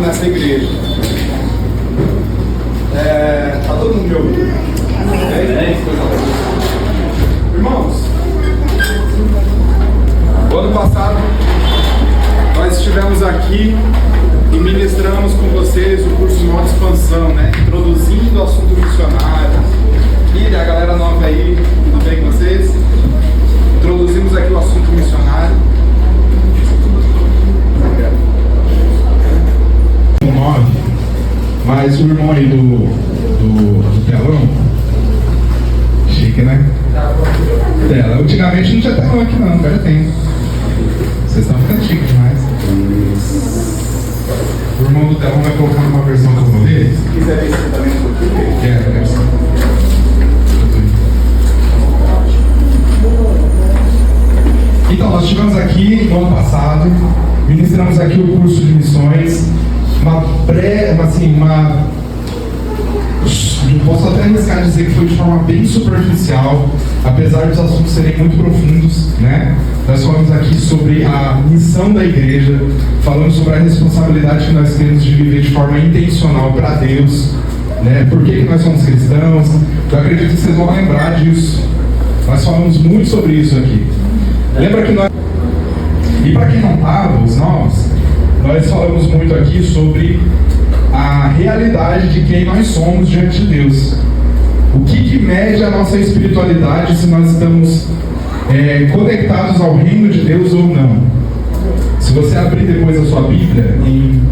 nessa igreja. Tá todo mundo me ouvindo? Irmãos, o ano passado nós estivemos aqui e ministramos com vocês o curso Modo Expansão, né? Introduzindo o assunto missionário. E a galera nova aí, tudo bem com vocês? Introduzimos aqui o assunto missionário. Mas o irmão aí do telão, chique, né? Tela. Antigamente não tinha telão aqui não, agora tem. Vocês estão ficando chique demais. O irmão do telão vai colocar uma versão que eu vou ler. Se quiser ver isso também um pouquinho. Quero sim. Então, nós estivemos aqui no ano passado, ministramos aqui o curso de missões, eu posso até arriscar dizer que foi de forma bem superficial, apesar dos assuntos serem muito profundos, né? Nós falamos aqui sobre a missão da igreja, falamos sobre a responsabilidade que nós temos de viver de forma intencional para Deus, né? Por que nós somos cristãos? Eu acredito que vocês vão lembrar disso. Nós falamos muito sobre isso aqui. Lembra que nós... E para quem não estava, os novos, nós falamos muito aqui sobre a realidade de quem nós somos diante de Deus. O que mede a nossa espiritualidade, se nós estamos conectados ao reino de Deus ou não. Se você abrir depois a sua Bíblia,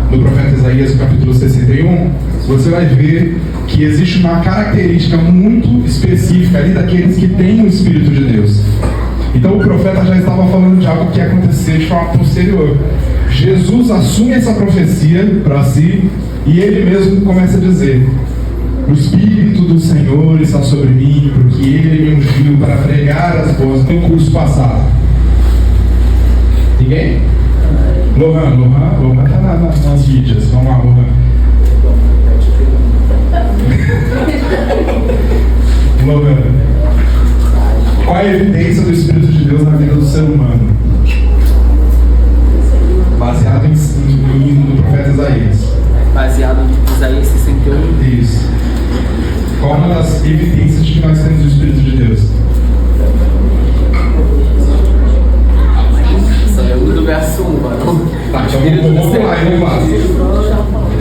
no profeta Isaías, capítulo 61, você vai ver que existe uma característica muito específica ali daqueles que têm o Espírito de Deus. Então o profeta já estava falando de algo que ia acontecer de forma posterior. Jesus assume essa profecia para si e ele mesmo começa a dizer: o Espírito do Senhor está sobre mim, porque ele me ungiu para pregar as boas no curso passado. Ninguém? Lohan está nas mídias. Vamos lá, Lohan. Lohan, qual é a evidência do Espírito de Deus na vida do ser humano? Baseado no profeta Isaías. Baseado em Isaías 61. Isso. Qual uma das evidências de que nós temos o Espírito de Deus? Saiu do verso 1, mano. Tá, então vamos lá.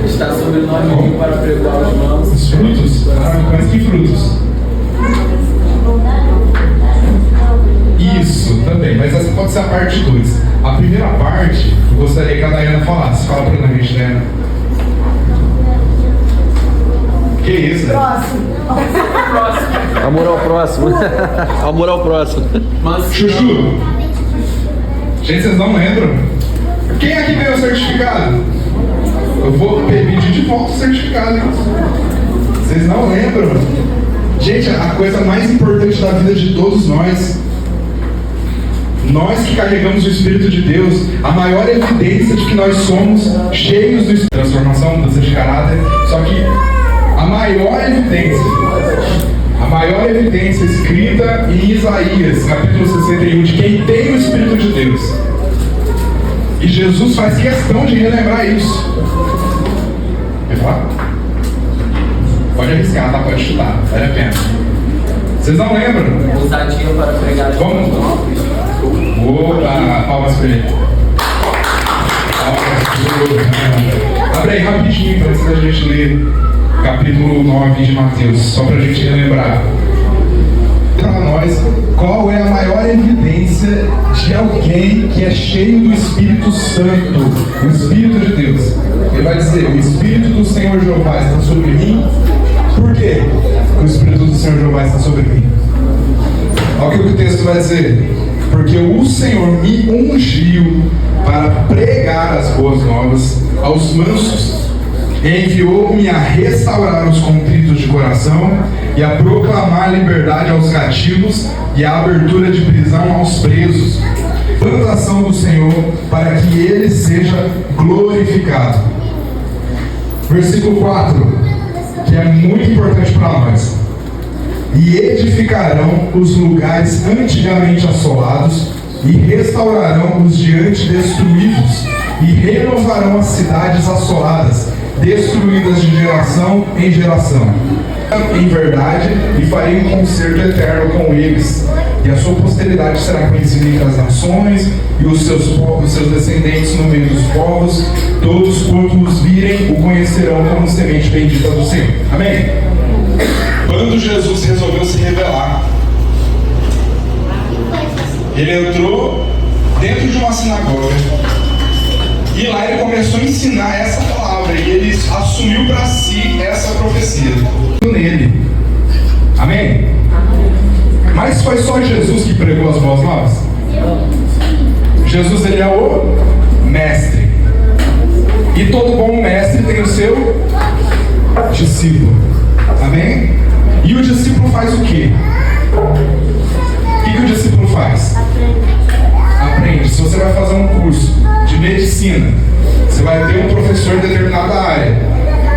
Está sobre nós para pregoar os mãos. Os frutos? Mas que frutos? Isso, também, mas essa pode ser a parte 2. A primeira parte, eu gostaria que a Dayana falasse. Fala pra gente, Dayana. Que isso? Próximo. Amor ao próximo. Amor ao próximo. Chuchu. Gente, vocês não lembram? Quem aqui ganhou o certificado? Eu vou pedir de volta o certificado, hein? Vocês não lembram? Gente, a coisa mais importante da vida de todos nós que carregamos o Espírito de Deus, a maior evidência de que nós somos cheios do Espírito, transformação, mudança de caráter, só que a maior evidência escrita em Isaías, capítulo 61, de quem tem o Espírito de Deus. E Jesus faz questão de relembrar isso. Quer falar? Pode arriscar, tá? Pode chutar, vale a pena. Vocês não lembram? Ousadia para pregar os Vamos. mãos. Opa, palmas pra ele. Abre aí rapidinho para antes da gente ler capítulo 9 de Mateus, só para a gente relembrar. Para nós, qual é a maior evidência de alguém que é cheio do Espírito Santo, o Espírito de Deus? Ele vai dizer: o Espírito do Senhor Jeová está sobre mim. Por quê que o Espírito do Senhor Jeová está sobre mim? Olha o que o texto vai dizer: porque o Senhor me ungiu para pregar as boas novas aos mansos, e enviou-me a restaurar os contritos de coração e a proclamar liberdade aos cativos e a abertura de prisão aos presos, plantação do Senhor, para que ele seja glorificado. Versículo 4, que é muito importante para nós: e edificarão os lugares antigamente assolados e restaurarão os diante destruídos, e renovarão as cidades assoladas, destruídas de geração em geração. Em verdade, e farei um concerto eterno com eles, e a sua posteridade será conhecida entre as nações, e os seus descendentes no meio dos povos. Todos quanto os virem o conhecerão como semente bendita do Senhor. Amém? Quando Jesus resolveu se revelar, ele entrou dentro de uma sinagoga, e lá ele começou a ensinar essa palavra, e ele assumiu para si essa profecia nele. Amém? Mas foi só Jesus que pregou as boas novas? Jesus, ele é o mestre, e todo bom mestre tem o seu discípulo. Amém? E o discípulo faz o quê? O que o discípulo faz? Aprende. Se você vai fazer um curso de medicina, você vai ter um professor em determinada área.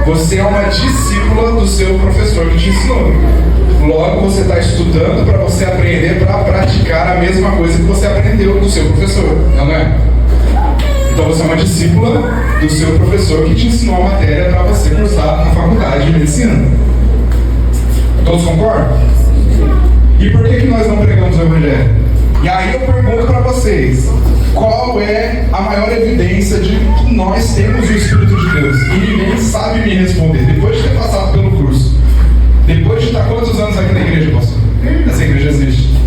Você é uma discípula do seu professor que te ensinou. Logo, você está estudando para você aprender, para praticar a mesma coisa que você aprendeu do seu professor, não é? Então você é uma discípula do seu professor que te ensinou a matéria para você cursar na faculdade de medicina. Todos concordam? E por que nós não pregamos o Evangelho? E aí eu pergunto para vocês, qual é a maior evidência de que nós temos o Espírito de Deus? E ninguém sabe me responder, depois de ter passado pelo curso. Depois de estar quantos anos aqui na igreja, pastor? Essa igreja existe.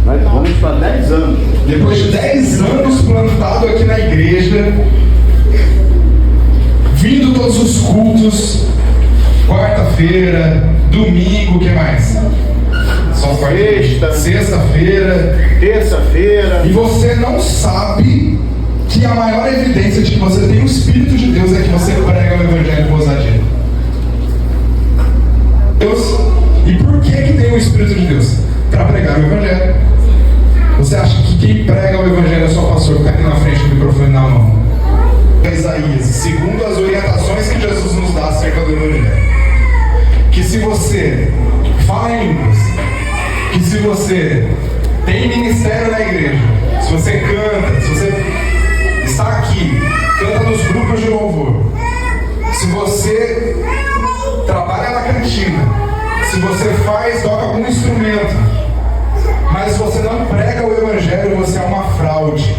Mas vamos para 10 anos. Depois de 10 anos plantado aqui na igreja, vindo todos os cultos, quarta-feira, domingo, o que mais? Só sexta-feira, terça-feira. E você não sabe que a maior evidência de que você tem o Espírito de Deus é que você prega o Evangelho com ousadia. Deus. E por que tem o Espírito de Deus? Para pregar o Evangelho. Você acha que quem prega o Evangelho é só o pastor que está aqui na frente com o microfone na mão? Isaías, segundo as orientações que Jesus nos dá acerca do Evangelho, que se você fala em línguas, que se você tem ministério na igreja, se você canta, se você está aqui, canta nos grupos de louvor, se você trabalha na cantina, se você toca algum instrumento, mas você não prega o Evangelho, você é uma fraude.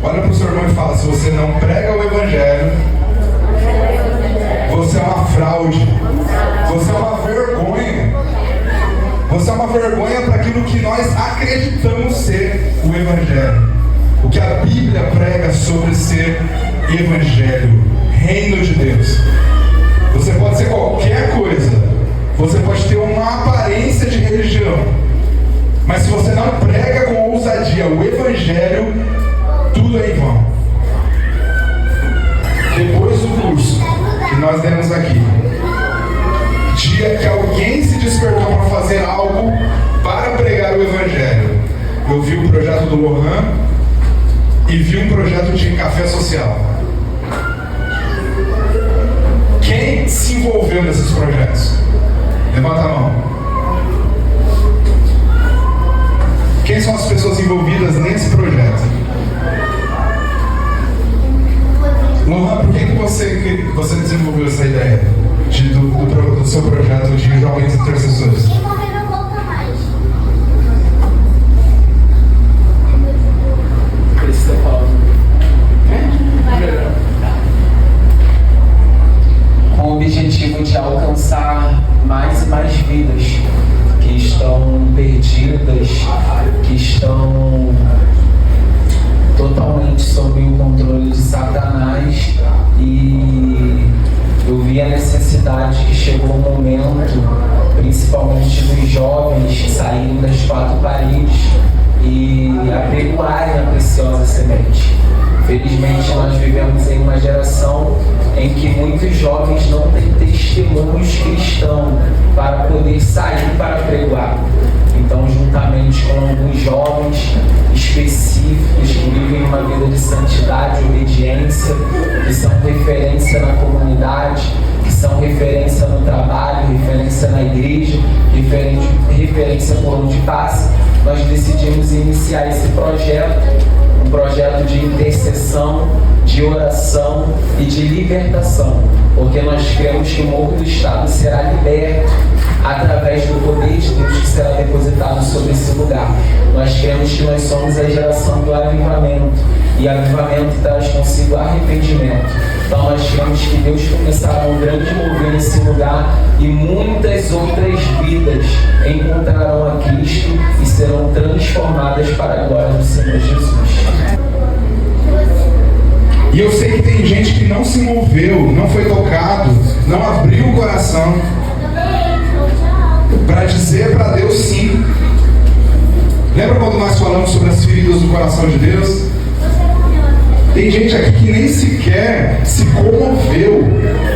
Olha para o seu irmão e fala: se você não prega o Evangelho, você é uma fraude, você é uma vergonha. Você é uma vergonha para aquilo que nós acreditamos ser o Evangelho. O que a Bíblia prega sobre ser Evangelho, Reino de Deus. Você pode ser qualquer coisa, você pode ter uma aparência de religião, mas se você não prega com ousadia o Evangelho, tudo é em vão. Depois do curso que nós demos aqui, dia que alguém se despertou para fazer algo para pregar o Evangelho, eu vi o projeto do Lohan e vi um projeto de café social. Quem se envolveu nesses projetos? Levanta a mão. Quem são as pessoas envolvidas nesse projeto? Lohan, por que você desenvolveu essa ideia do seu projeto de jovens intercessores? Com o objetivo de alcançar mais e mais vidas que estão perdidas, que estão totalmente sob o controle de Satanás. E eu vi a necessidade que chegou o momento, principalmente dos jovens, saírem das quatro paredes e apregoarem a preciosa semente. Felizmente nós vivemos em uma geração em que muitos jovens não têm testemunhos cristãos para poder sair para pregoar. Então, juntamente com alguns jovens específicos que vivem uma vida de santidade e obediência, que são referência na comunidade, que são referência no trabalho, referência na igreja, referência por onde passa, nós decidimos iniciar esse projeto um projeto de intercessão, de oração e de libertação, porque nós cremos que o Morro do Estado será liberto através do poder de Deus que será depositado sobre esse lugar. Nós cremos que nós somos a geração do avivamento, e avivamento traz consigo arrependimento. Então nós cremos que Deus começará um grande mover nesse lugar e muitas outras vidas encontrarão a Cristo e serão transformadas para a glória do Senhor Jesus. E eu sei que tem gente que não se moveu, não foi tocado, não abriu o coração para dizer para Deus sim. Lembra quando nós falamos sobre as feridas do coração de Deus? Tem gente aqui que nem sequer se comoveu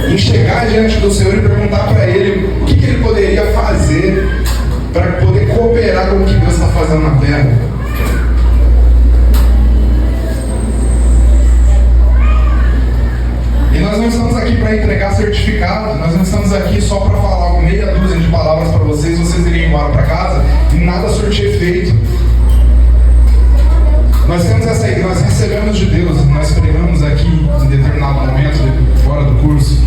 em chegar diante do Senhor e perguntar para Ele o que Ele poderia fazer para poder cooperar com o que Deus está fazendo na terra. E nós não estamos aqui para entregar certificado, nós não estamos aqui só para falar meia dúzia de palavras para vocês irem embora para casa e nada surtir efeito. Nós temos essa ideia, nós recebemos de Deus, nós pregamos aqui em determinado momento, fora do curso,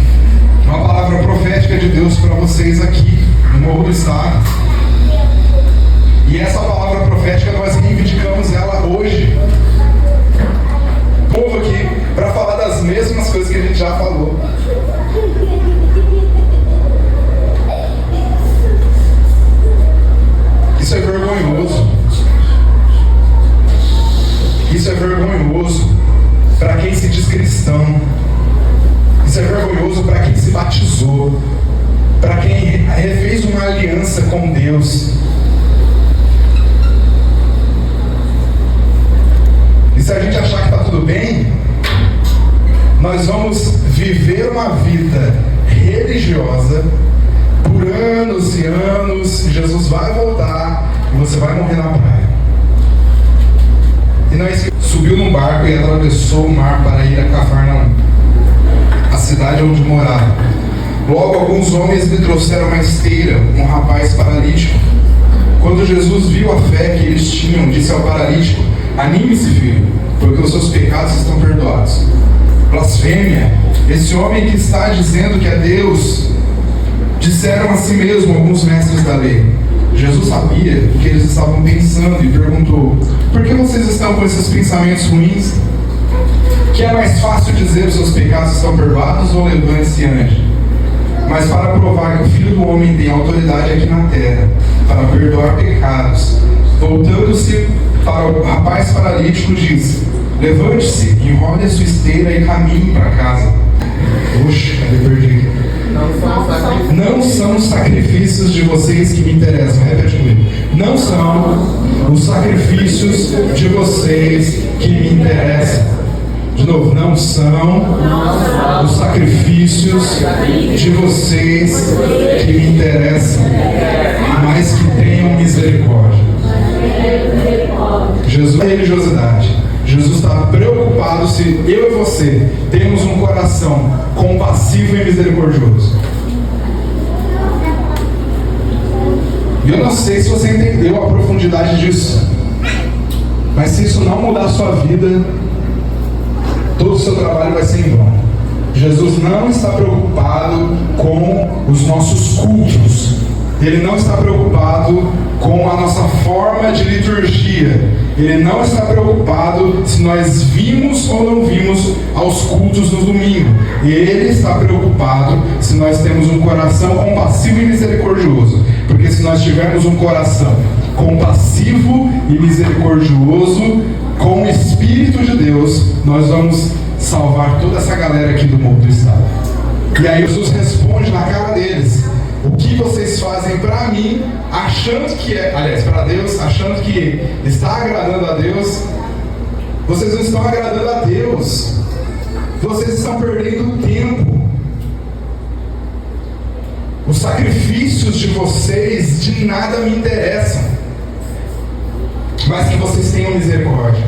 uma palavra profética de Deus para vocês aqui no Morro do Estado. E essa palavra profética nós reivindicamos ela hoje. O povo aqui, para falar das mesmas coisas que a gente já falou. Isso é vergonhoso. Isso é vergonhoso para quem se diz cristão. Isso é vergonhoso para quem se batizou, para quem fez uma aliança com Deus. E se a gente achar que está tudo bem, nós vamos viver uma vida religiosa por anos e anos. Jesus vai voltar e você vai morrer na praia. E nós subiu num barco e atravessou o mar para ir a Cafarnaum, a cidade onde morava. Logo alguns homens lhe trouxeram uma esteira, um rapaz paralítico. Quando Jesus viu a fé que eles tinham, disse ao paralítico: anime-se, filho, porque os seus pecados estão perdoados. Blasfêmia! Esse homem que está dizendo que é Deus, disseram a si mesmo alguns mestres da lei. Jesus sabia o que eles estavam pensando e perguntou: por que vocês estão com esses pensamentos ruins? Que é mais fácil dizer os seus pecados estão perdoados ou levante-se e ande? Mas para provar que o Filho do Homem tem autoridade aqui na terra para perdoar pecados, voltando-se para o rapaz paralítico, disse: levante-se, enrole a sua esteira e caminhe para casa. Oxe, cadê perdido? Não são os sacrifícios de vocês que me interessam. Repete comigo. Não são os sacrifícios de vocês que me interessam. De novo, não são os sacrifícios de vocês que me interessam, mas que tenham misericórdia. Jesus é religiosidade. Jesus está preocupado se eu e você temos um coração compassivo e misericordioso. E eu não sei se você entendeu a profundidade disso, mas se isso não mudar a sua vida, todo o seu trabalho vai ser em vão. Jesus não está preocupado com os nossos cultos. Ele não está preocupado com a nossa forma de liturgia. Ele não está preocupado se nós vimos ou não vimos aos cultos no domingo. Ele está preocupado se nós temos um coração compassivo e misericordioso. Porque se nós tivermos um coração compassivo e misericordioso, com o Espírito de Deus, nós vamos salvar toda essa galera aqui do Morro do Estado. E aí Jesus responde na cara deles: o que vocês fazem para mim, achando que é, aliás, para Deus, achando que está agradando a Deus, vocês não estão agradando a Deus. Vocês estão perdendo tempo. Os sacrifícios de vocês de nada me interessam, mas que vocês tenham misericórdia.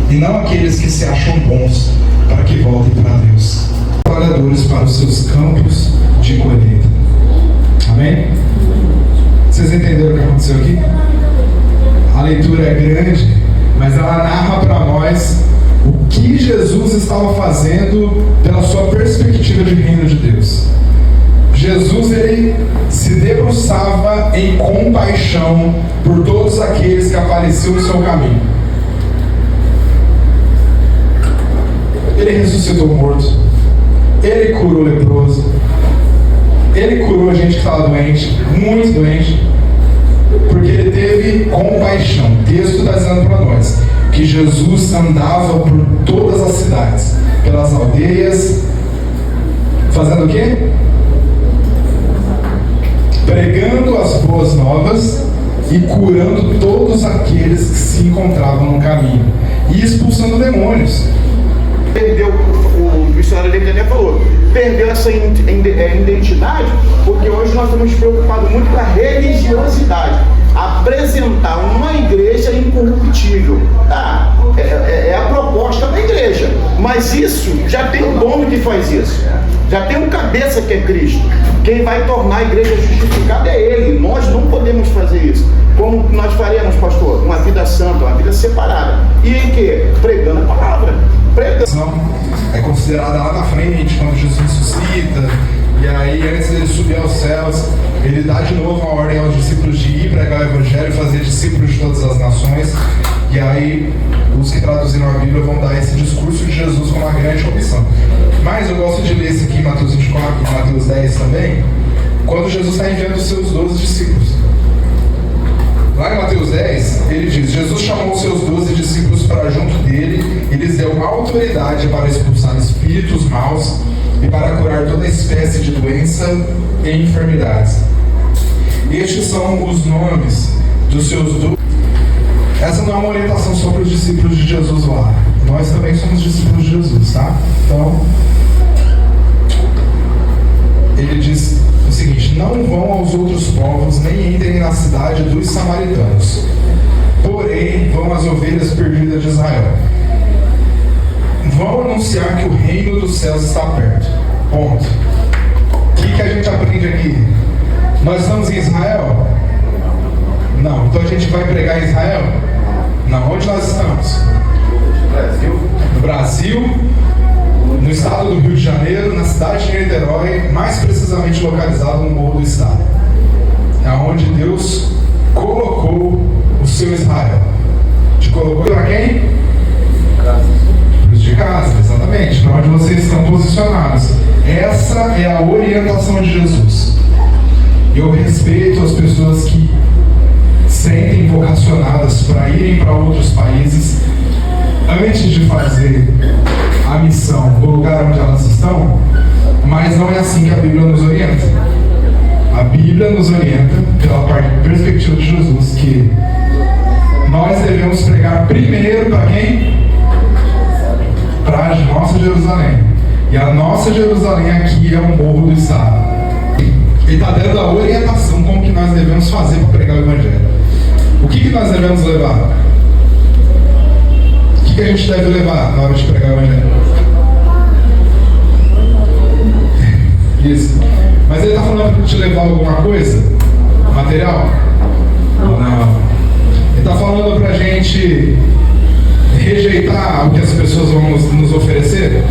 E não aqueles que se acham bons, para que voltem para Deus. Trabalhadores para os seus campos de colheita. Amém? Vocês entenderam o que aconteceu aqui? a leitura é grande, mas ela narra para nós o que Jesus estava fazendo pela sua perspectiva de reino de Deus. Jesus, ele se debruçava em compaixão por todos aqueles que apareciam no seu caminho. Ele ressuscitou o morto, ele curou o leproso, ele curou a gente que estava doente, muito doente, porque ele teve compaixão. O texto está dizendo para nós que Jesus andava por todas as cidades, pelas aldeias, fazendo o quê? Pregando as boas novas e curando todos aqueles que se encontravam no caminho e expulsando demônios. Perdeu, o missionário dele até falou, perdeu essa identidade, porque hoje nós estamos preocupados muito com a religiosidade, apresentar uma igreja incorruptível. É a proposta da igreja, mas isso já tem um dono que faz isso, já tem um cabeça que é Cristo. Quem vai tornar a igreja justificada é Ele. Nós não podemos fazer isso. Como nós faremos, pastor? Uma vida santa, uma vida separada. E em quê? Pregando a palavra. É considerada lá na frente, quando Jesus ressuscita, e aí antes dele subir aos céus, ele dá de novo a ordem aos discípulos de ir pregar o evangelho e fazer discípulos de todas as nações. E aí os que traduziram a Bíblia vão dar esse discurso de Jesus como uma grande comissão. Mas eu gosto de ler esse aqui em Mateus 24 e Mateus 10 também, quando Jesus está enviando os seus 12 discípulos. Lá em Mateus 10, ele diz: Jesus chamou os seus 12 discípulos para junto dele e lhes deu autoridade para expulsar espíritos maus e para curar toda espécie de doença e enfermidades. Estes são os nomes dos seus 12. Essa não é uma orientação só para os discípulos de Jesus lá. Nós também somos discípulos de Jesus, tá? Então, ele diz o seguinte: não vão aos outros povos, nem entrem na cidade dos samaritanos, porém vão às ovelhas perdidas de Israel. Vão anunciar que o reino dos céus está perto. Ponto. O que a gente aprende aqui? Nós estamos em Israel? Não. Então a gente vai pregar em Israel? Não. Onde nós estamos? No Brasil, no estado do Rio de Janeiro, na cidade de Niterói, mais precisamente localizado no Morro do Estado. É onde Deus colocou o seu Israel. Te colocou para quem? Os de casa, exatamente. Para onde vocês estão posicionados. Essa é a orientação de Jesus. Eu respeito as pessoas que sentem vocacionadas para irem para outros países antes de fazer a missão no lugar onde elas estão, mas não é assim que a Bíblia nos orienta. A Bíblia nos orienta, pela perspectiva de Jesus, que nós devemos pregar primeiro para quem? Para a nossa Jerusalém. E a nossa Jerusalém aqui é o Morro do Estado. Ele está dando a orientação como que nós devemos fazer para pregar o Evangelho. O que nós devemos levar? O que a gente deve levar na hora de pregar o Evangelho? Isso. Mas ele está falando para te levar alguma coisa? Material? Não. Ele está falando para a gente rejeitar o que as pessoas vão nos oferecer?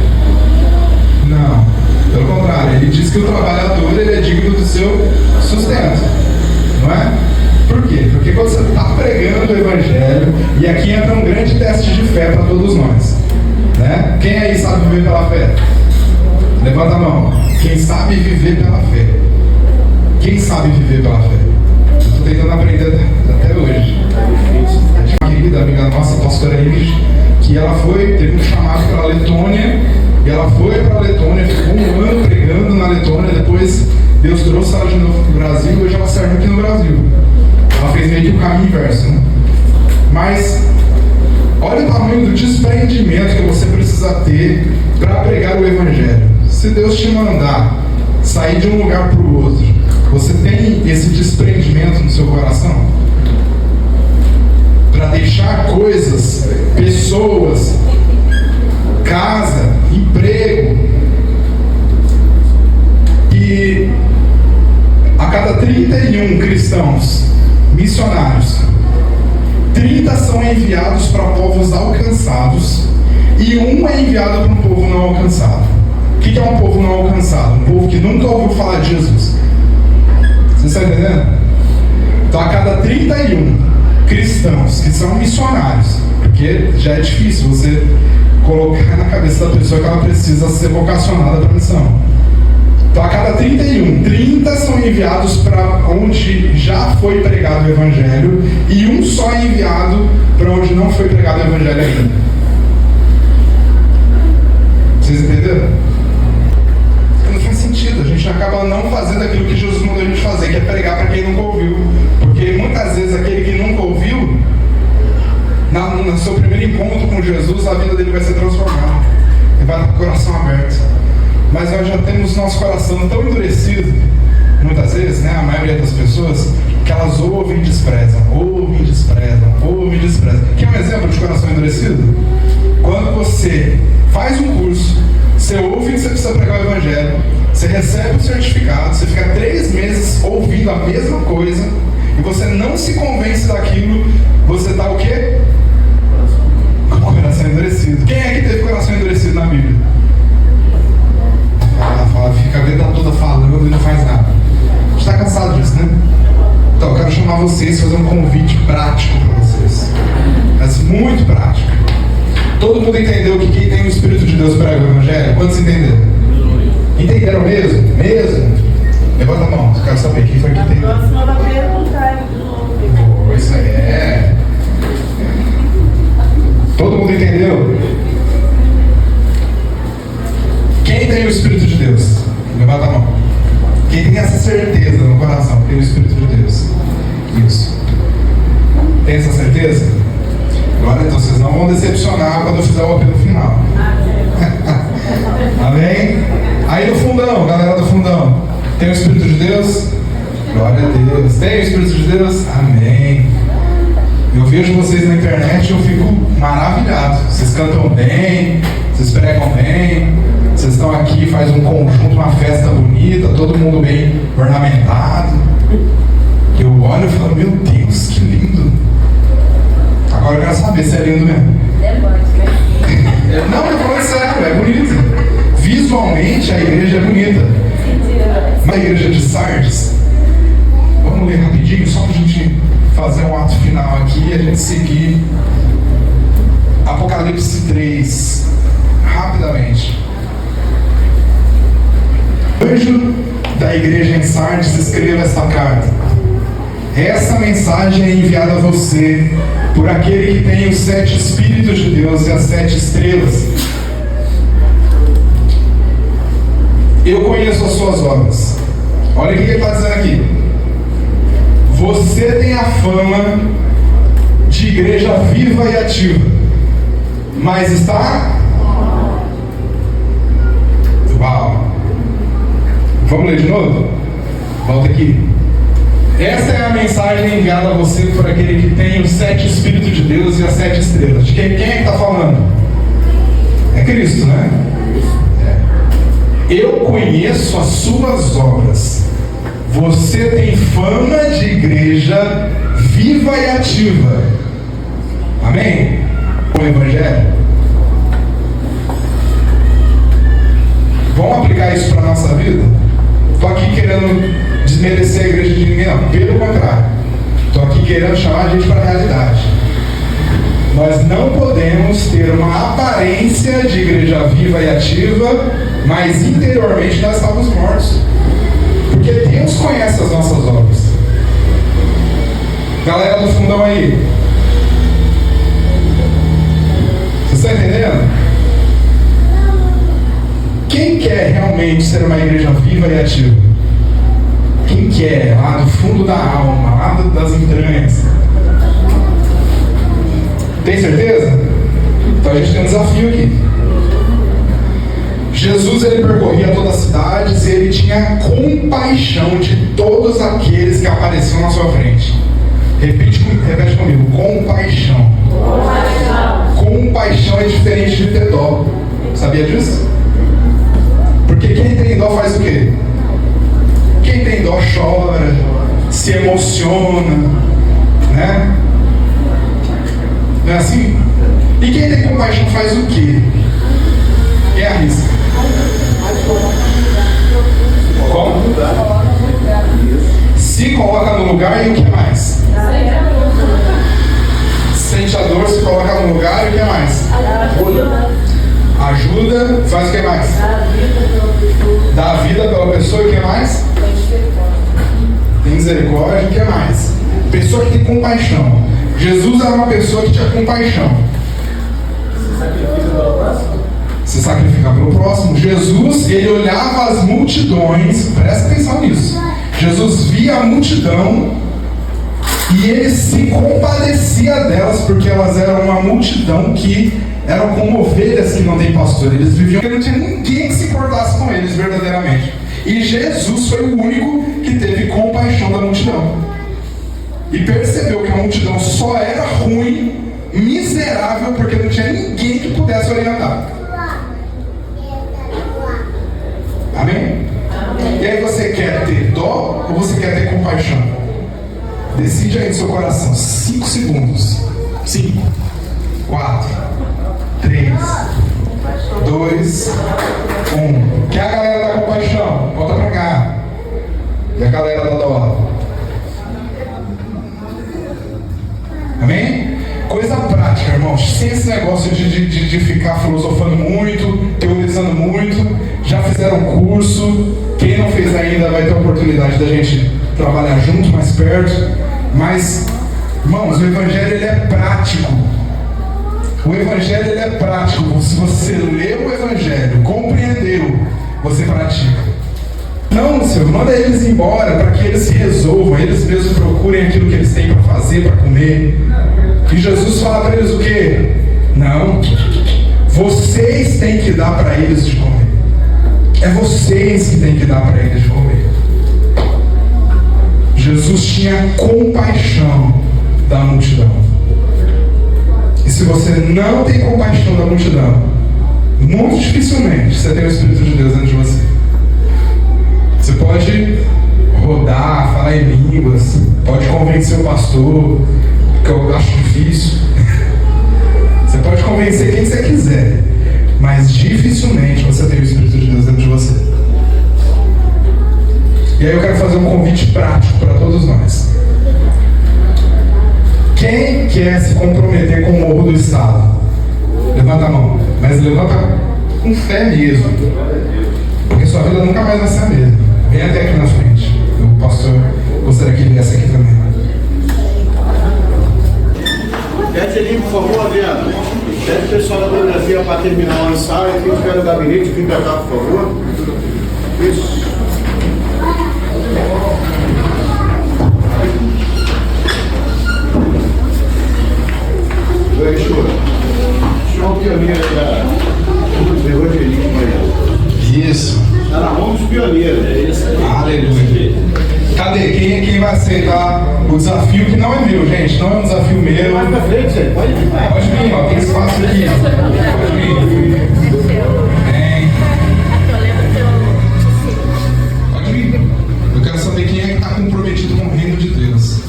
Não. Pelo contrário, ele diz que o trabalhador ele é digno do seu sustento. Não é? Por quê? Porque quando você está pregando o Evangelho, e aqui entra um grande teste de fé para todos nós, né? Quem aí sabe viver pela fé? Levanta a mão. Quem sabe viver pela fé? Quem sabe viver pela fé? Eu estou tentando aprender até hoje. Uma querida amiga nossa, a pastora Iris, que ela teve um chamado para a Letônia, e ela foi para a Letônia, ficou um ano pregando na Letônia, depois Deus trouxe ela de novo para o Brasil, e hoje ela serve aqui no Brasil. Ela fez meio que o caminho inverso, né? Mas olha o tamanho do desprendimento que você precisa ter para pregar o Evangelho. Se Deus te mandar sair de um lugar para o outro, você tem esse desprendimento no seu coração? Para deixar coisas, pessoas, casa, emprego, e a cada 31 cristãos missionários, 30 são enviados para povos alcançados e um é enviado para um povo não alcançado. O que é um povo não alcançado? Um povo que nunca ouviu falar de Jesus. Você está entendendo? Então, a cada 31 cristãos que são missionários, porque já é difícil você colocar na cabeça da pessoa que ela precisa ser vocacionada para a missão. Então, a cada 31, 30 são enviados para onde já foi pregado o Evangelho e um só é enviado para onde não foi pregado o Evangelho ainda. Vocês entenderam? Não faz sentido, a gente acaba não fazendo aquilo que Jesus mandou a gente fazer, que é pregar para quem nunca ouviu. Porque muitas vezes aquele que nunca ouviu, no seu primeiro encontro com Jesus, a vida dele vai ser transformada. Ele vai estar com o coração aberto. Mas nós já temos nosso coração tão endurecido, muitas vezes, né, a maioria das pessoas, que elas ouvem e desprezam, ouvem e desprezam, ouvem e desprezam. Quer um exemplo de coração endurecido? Quando você faz um curso, você ouve que você precisa pregar o Evangelho, você recebe o certificado, você fica 3 meses ouvindo a mesma coisa, e você não se convence daquilo, você está o quê? Com o coração endurecido. Quem é que teve coração endurecido na Bíblia? Fica a vida toda falando e não faz nada. A gente está cansado disso, né? Então eu quero chamar vocês, fazer um convite prático para vocês. Mas muito prático. Todo mundo entendeu que quem tem o Espírito de Deus prega o Evangelho? Quantos entenderam? Entenderam mesmo? Mesmo? Levanta a mão, eu quero saber quem foi que entendeu. Isso aí é. Todo mundo entendeu? Quem tem o Espírito de Deus? Levanta a mão. Quem tem essa certeza no coração, tem o Espírito de Deus. Isso. Tem essa certeza? Agora então vocês não vão decepcionar quando eu fizer o apelo final. Amém? Aí no fundão, galera do fundão, tem o Espírito de Deus? Glória a Deus. Tem o Espírito de Deus? Amém. Eu vejo vocês na internet e eu fico maravilhado. Vocês cantam bem, vocês pregam bem, vocês estão aqui, faz um conjunto, uma festa bonita, todo mundo bem ornamentado. Eu olho e falo, meu Deus, que lindo. Agora eu quero saber se é lindo mesmo. Não, eu tô falando sério, é bonito. Visualmente a igreja é bonita. Mas a igreja de Sardes, vamos ler rapidinho, só para a gente fazer um ato final aqui e a gente seguir Apocalipse 3 rapidamente. Anjo da igreja em Sardes, escreva esta carta. Essa mensagem é enviada a você por aquele que tem os 7 Espíritos de Deus e as 7 estrelas. Eu conheço as suas obras. Olha o que ele está dizendo aqui. Você tem a fama de igreja viva e ativa, mas está... Uau! Vamos ler de novo? Volta aqui. Esta é a mensagem enviada a você por aquele que tem os 7 Espíritos de Deus e as 7 estrelas. De quem é que está falando? É Cristo, né? Eu conheço as suas obras. Você tem fama de igreja viva e ativa. Amém? O Evangelho. Vamos aplicar isso para a nossa vida? Estou aqui querendo desmerecer a igreja de ninguém, não. Pelo contrário. Estou aqui querendo chamar a gente para a realidade. Nós não podemos ter uma aparência de igreja viva e ativa, mas interiormente nós estamos mortos. Porque Deus conhece as nossas obras. Galera do fundão aí, vocês estão entendendo? Quem quer realmente ser uma igreja viva e ativa? Quem quer? Lá do fundo da alma, lá das entranhas. Tem certeza? Então a gente tem um desafio aqui. Jesus, ele percorria todas as cidades e ele tinha compaixão de todos aqueles que apareciam na sua frente. Repete comigo, compaixão. Compaixão é diferente de ter dó. Sabia disso? Porque quem tem dó faz o quê? Quem tem dó chora, se emociona, né? Não é assim? E quem tem compaixão faz o quê? Quem arrisca? Como? Se coloca no lugar e o que mais? Sente a dor, se coloca no lugar e o que mais? Ajuda, faz o que mais? Dá a vida pela pessoa e o que mais? Tem misericórdia, o que mais? Pessoa que tem compaixão. Jesus era uma pessoa que tinha compaixão. Se sacrifica pelo próximo. Jesus, ele olhava as multidões, presta atenção nisso. Jesus via a multidão e ele se compadecia delas, porque elas eram uma multidão que eram como ovelhas que não tem pastor. Eles viviam porque não tinha ninguém que se importasse com eles verdadeiramente. E Jesus foi o único que teve compaixão da multidão. E percebeu que a multidão só era ruim, miserável, porque não tinha ninguém que pudesse orientar. Amém? E aí você quer ter dó ou você quer ter compaixão? Decide aí no seu coração. 5 segundos. 5, 4, 3, 2, 1. Que é a galera da compaixão? Volta pra cá. E a galera da dó? Amém? Coisa prática, irmãos. Sem esse negócio de ficar filosofando muito, teorizando muito. Já fizeram curso. Quem não fez ainda vai ter a oportunidade da gente trabalhar junto, mais perto. Mas, irmãos, o Evangelho ele é prático. O Evangelho ele é prático. Se você lê o Evangelho, compreendeu, você pratica. Não, Senhor, manda eles embora para que eles se resolvam, eles mesmos procurem aquilo que eles têm para fazer, para comer. E Jesus fala para eles o quê? Não, vocês têm que dar para eles de comer. É vocês que têm que dar para eles de comer. Jesus tinha compaixão da multidão. E se você não tem compaixão da multidão, muito dificilmente você tem o Espírito de Deus dentro de você. Você pode rodar, falar em línguas, pode convencer o pastor, que eu acho difícil. Você pode convencer quem você quiser, mas dificilmente você tem o Espírito de Deus dentro de você. E aí eu quero fazer um convite prático para todos nós. Quem quer se comprometer com o Morro do Estado? Levanta a mão, mas levanta com fé mesmo, porque sua vida nunca mais vai ser a mesma. Vem até aqui na frente. O pastor gostaria que ele viesse aqui também. Pede ali, por favor, Adriano. Pede o pessoal da fotografia para terminar o ensaio. Quem estiver no gabinete, vem para cá, por favor. Isso. Oi, Chura. Chama o pioneiro aí da Rogerinho aí. Isso. Está na mão dos pioneiros. É isso aí. Aleluia. Cadê? Quem vai aceitar o desafio que não é meu, gente? Não é um desafio meu. Mais pra frente, você pode vir. Pode vir, ó. Tem espaço aqui. Pode vir. Vem. Pode vir. Eu quero saber quem é que está comprometido com o reino de Deus.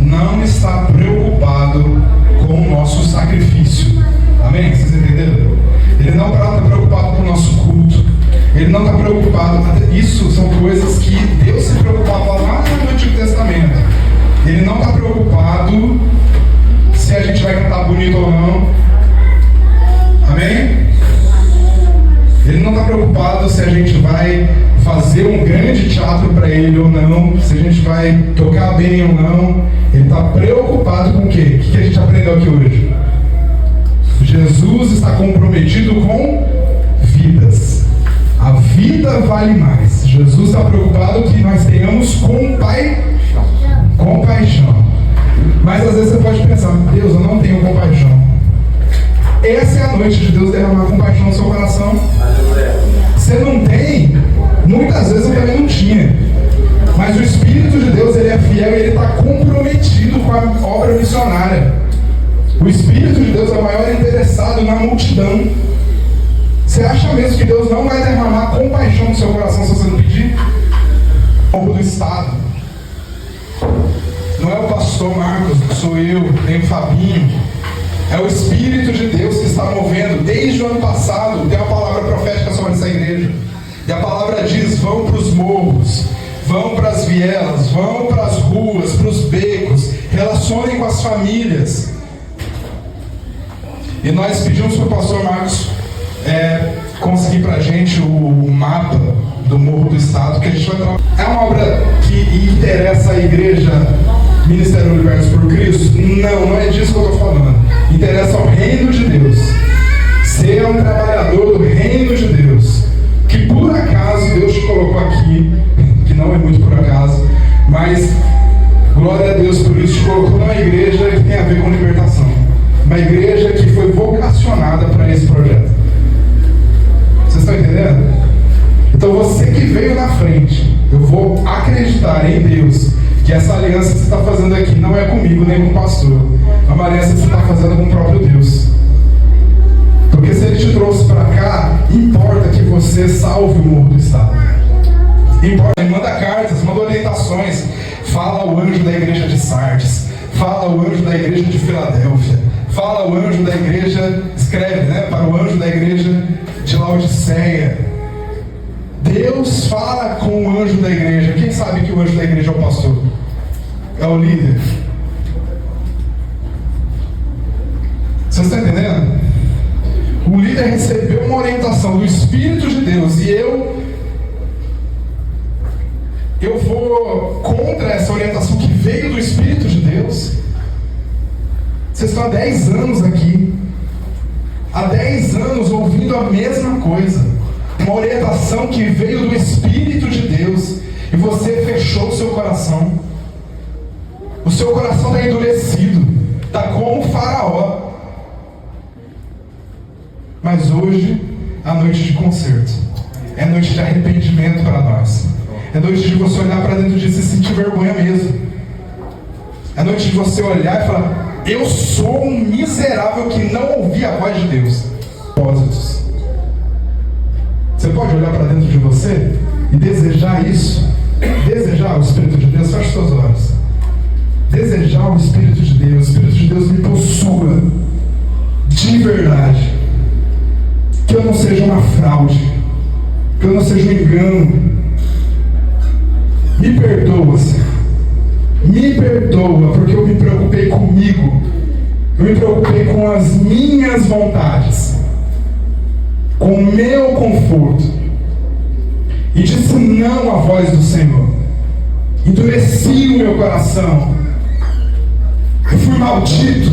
Não está preocupado com o nosso sacrifício. Amém? Vocês entenderam? Ele não está preocupado com o nosso culto. Ele não está preocupado. Isso são coisas que Deus se preocupava lá no Antigo Testamento. Ele não está preocupado se a gente vai cantar bonito ou não. Amém? Ele não está preocupado se a gente vai fazer um grande teatro para ele ou não, se a gente vai tocar bem ou não. Ele está preocupado com o quê? O que a gente aprendeu aqui hoje? Jesus está comprometido com vidas. A vida vale mais. Jesus está preocupado que nós tenhamos compaixão. Mas às vezes você pode pensar, Deus, eu não tenho compaixão. Essa é a noite de Deus derramar compaixão no seu coração. Você não tem, muitas vezes eu também não tinha. Mas o Espírito de Deus, ele é fiel e ele está comprometido com a obra missionária. O Espírito de Deus é o maior interessado na multidão. Você acha mesmo que Deus não vai derramar compaixão no seu coração se você não pedir? Morro do Estado. Não é o pastor Marcos, sou eu, nem o Fabinho. É o Espírito de Deus que está movendo. Desde o ano passado, tem uma palavra profética sobre essa igreja. E a palavra diz: vão para os morros, vão para as vielas, vão para as ruas, para os becos, relacionem com as famílias. E nós pedimos para o pastor Marcos conseguir para a gente o mapa do Morro do Estado, que a gente vai trabalhar. É uma obra que interessa a igreja Ministério Universo por Cristo? Não é disso que eu estou falando. Interessa ao reino de Deus. Ser um trabalhador do reino de Deus. Que por acaso Deus te colocou aqui, que não é muito por acaso, mas glória a Deus por isso, te colocou numa igreja que tem a ver com libertação. Uma igreja que foi vocacionada para esse projeto. Vocês estão entendendo? Então você que veio na frente, eu vou acreditar em Deus que essa aliança que você está fazendo aqui não é comigo nem com o pastor. É uma aliança que você está fazendo com o próprio Deus. Porque se Ele te trouxe para cá, importa que você salve o Morro do Estado. Importa, manda cartas, manda orientações. Fala ao anjo da igreja de Sardes. Fala ao anjo da igreja de Filadélfia. Fala ao anjo da igreja, escreve, para o anjo da igreja de Laodiceia. Deus fala com o anjo da igreja. Quem sabe que o anjo da igreja é o pastor? É o líder. Vocês estão entendendo? O líder recebeu uma orientação do Espírito de Deus e eu vou contra essa orientação que veio do Espírito de Deus. Vocês estão há 10 anos aqui, há 10 anos ouvindo a mesma coisa, uma orientação que veio do Espírito de Deus, e você fechou o seu coração. O seu coração está endurecido, está como o faraó. Mas hoje é noite de conserto, é noite de arrependimento para nós, é noite de você olhar para dentro de si e sentir vergonha mesmo, é noite de você olhar e falar: eu sou um miserável que não ouvi a voz de Deus. Propósitos. Você pode olhar para dentro de você e desejar isso, desejar o Espírito de Deus. Feche seus olhos. Desejar o Espírito de Deus. O Espírito de Deus me possua de verdade. Que eu não seja uma fraude, que eu não seja um engano. Me perdoa, Senhor. Me perdoa, porque eu me preocupei comigo. Eu me preocupei com as minhas vontades, com o meu conforto, e disse não à voz do Senhor. Endureci o meu coração. Eu fui maldito.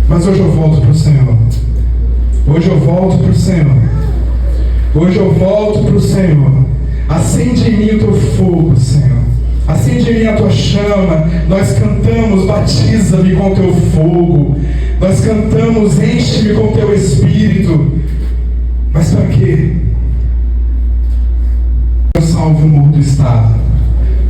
Mas hoje eu volto para o Senhor. Hoje eu volto para o Senhor. Hoje eu volto para o Senhor. Acende em mim o teu fogo, Senhor. Acende em mim a tua chama. Nós cantamos: batiza-me com teu fogo. Nós cantamos: enche-me com teu Espírito. Mas para quê? Eu salve o Morro do Estado.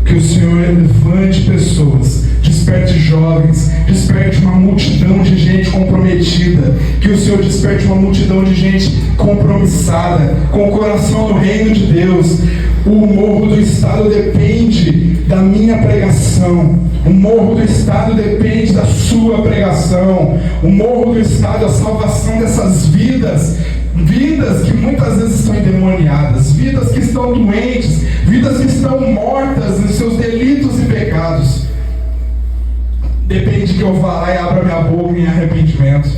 Que o Senhor levante pessoas, desperte jovens, desperte uma multidão de gente comprometida. Que o Senhor desperte uma multidão de gente compromissada, com o coração no reino de Deus. O Morro do Estado depende da minha pregação. O Morro do Estado depende da sua pregação. O Morro do Estado é a salvação dessas vidas. Vidas que muitas vezes estão endemoniadas, vidas que estão doentes, vidas que estão mortas nos seus delitos e pecados. Depende que eu vá lá e abra minha boca em arrependimento.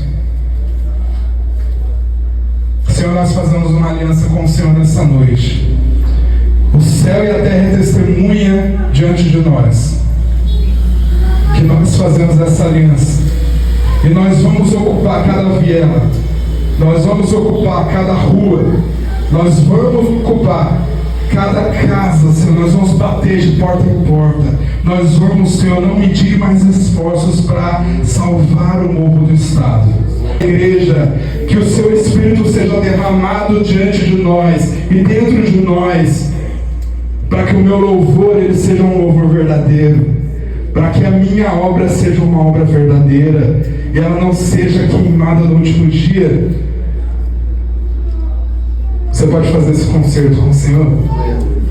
Senhor, nós fazemos uma aliança com o Senhor nessa noite. O céu e a terra é testemunha diante de nós que nós fazemos essa aliança, e nós vamos ocupar cada viela, nós vamos ocupar cada rua, nós vamos ocupar cada casa, Senhor. Nós vamos bater de porta em porta. Nós vamos, Senhor, não medir mais esforços para salvar o Morro do Estado. Igreja, que o seu Espírito seja derramado diante de nós e dentro de nós, para que o meu louvor ele seja um louvor verdadeiro, para que a minha obra seja uma obra verdadeira e ela não seja queimada no último dia. Você pode fazer esse concerto com o Senhor?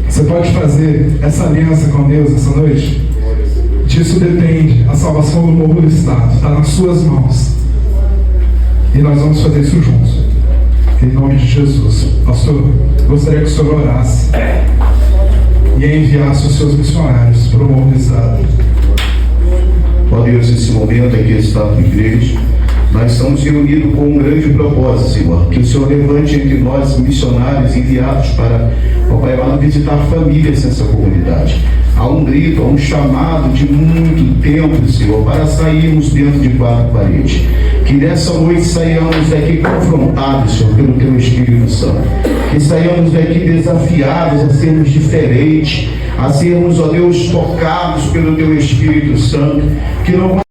Você pode fazer essa aliança com Deus essa noite? Disso depende a salvação do Morro do Estado. Está nas suas mãos. E nós vamos fazer isso juntos. Em nome de Jesus. Pastor, gostaria que o senhor orasse e enviasse os seus missionários para o Morro do Estado. Ó Deus, nesse momento aqui está a igreja, nós estamos reunidos com um grande propósito, Senhor, que o Senhor levante entre nós missionários enviados para, ó Pai amado, visitar famílias nessa comunidade. Há um grito, há um chamado de muito tempo, Senhor, para sairmos dentro de quatro paredes. Que nessa noite saiamos daqui confrontados, Senhor, pelo Teu Espírito Santo. Que saiamos daqui desafiados a sermos diferentes, a sermos, ó Deus, tocados pelo Teu Espírito Santo. Que não